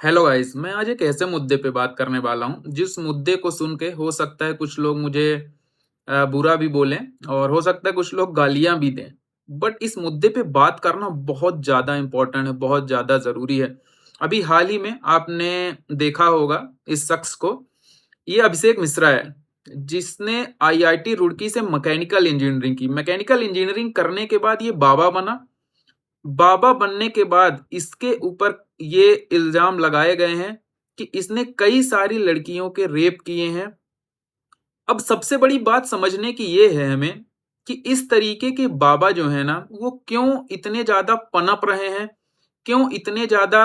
Hello guys, मैं आज एक ऐसे मुद्दे पे बात करने वाला हूँ जिस मुद्दे को सुन के हो सकता है कुछ लोग मुझे बुरा भी बोलें और हो सकता है कुछ लोग गालियां भी दें। बट इस मुद्दे पे बात करना बहुत ज़्यादा इम्पोर्टेंट है, बहुत ज़्यादा ज़रूरी है। अभी हाल ही में आपने देखा होगा इस शख्स को। ये अभिषेक मिश्रा है, जिसने आईआईटी रुड़की से मैकेनिकल इंजीनियरिंग की। मैकेनिकल इंजीनियरिंग करने के बाद ये बाबा बना। बाबा बनने के बाद इसके ऊपर ये इल्ज़ाम लगाए गए हैं कि इसने कई सारी लड़कियों के रेप किए हैं। अब सबसे बड़ी बात समझने की ये है हमें कि इस तरीके के बाबा जो हैं ना, वो क्यों इतने ज़्यादा पनप रहे हैं, क्यों इतने ज़्यादा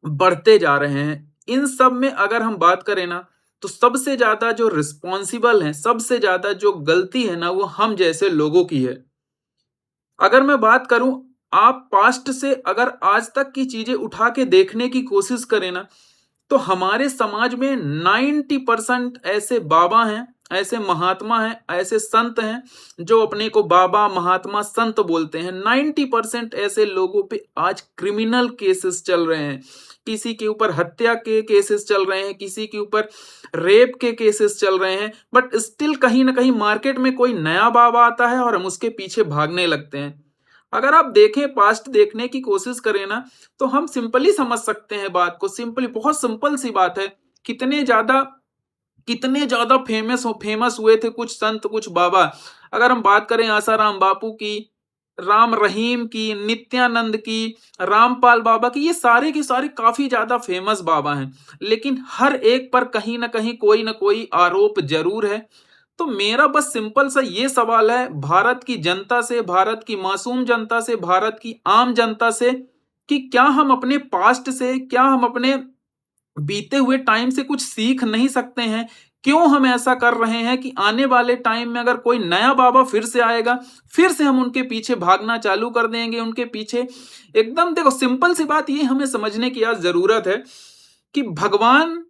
बढ़ते जा रहे हैं। इन सब में अगर हम बात करें ना, तो सबसे ज़्यादा जो रिस्पॉन्सिबल हैं, सबसे ज़्यादा जो गलती है ना, वो हम जैसे लोगों की है। अगर मैं बात करूं, आप पास्ट से अगर आज तक की चीजें उठा के देखने की कोशिश करें ना, तो हमारे समाज में 90% ऐसे बाबा हैं, ऐसे महात्मा हैं, ऐसे संत हैं जो अपने को बाबा महात्मा संत बोलते हैं। 90% ऐसे लोगों पे आज क्रिमिनल केसेस चल रहे हैं। किसी के ऊपर हत्या के केसेस चल रहे हैं, किसी के ऊपर रेप के केसेस चल रहे हैं, बट स्टिल कहीं ना कहीं मार्केट में कोई नया बाबा आता है और हम उसके पीछे भागने लगते हैं। अगर आप देखें, पास्ट देखने की कोशिश करें ना, तो हम सिंपली समझ सकते हैं बात को। सिंपली, बहुत सिंपल सी बात है। कितने ज्यादा कितने ज्यादा फेमस हुए थे कुछ संत, कुछ बाबा। अगर हम बात करें आसाराम बापू की, राम रहीम की, नित्यानंद की, रामपाल बाबा की, ये सारे के सारे काफी ज्यादा फेमस बाबा हैं। लेकिन हर एक पर कहीं ना कोई आरोप जरूर है। तो मेरा बस सिंपल सा ये सवाल है भारत की जनता से, भारत की मासूम जनता से, भारत की आम जनता से, कि क्या हम अपने पास्ट से, क्या हम अपने बीते हुए टाइम से कुछ सीख नहीं सकते हैं? क्यों हम ऐसा कर रहे हैं कि आने वाले टाइम में अगर कोई नया बाबा फिर से आएगा, फिर से हम उनके पीछे भागना चालू कर देंगे, उनके पीछे। एकदम देखो, सिंपल सी बात ये हमें समझने की आज जरूरत है कि भगवान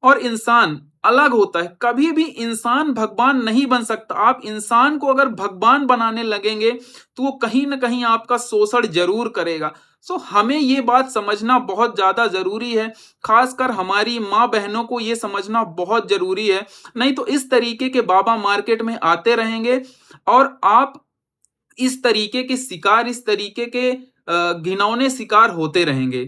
और इंसान अलग होता है। कभी भी इंसान भगवान नहीं बन सकता। आप इंसान को अगर भगवान बनाने लगेंगे, तो वो कहीं ना कहीं आपका शोषण जरूर करेगा। सो हमें ये बात समझना बहुत ज्यादा जरूरी है। खासकर हमारी माँ बहनों को ये समझना बहुत जरूरी है। नहीं तो इस तरीके के बाबा मार्केट में आते रहेंगे और आप इस तरीके के शिकार, इस तरीके के घिनौने शिकार होते रहेंगे।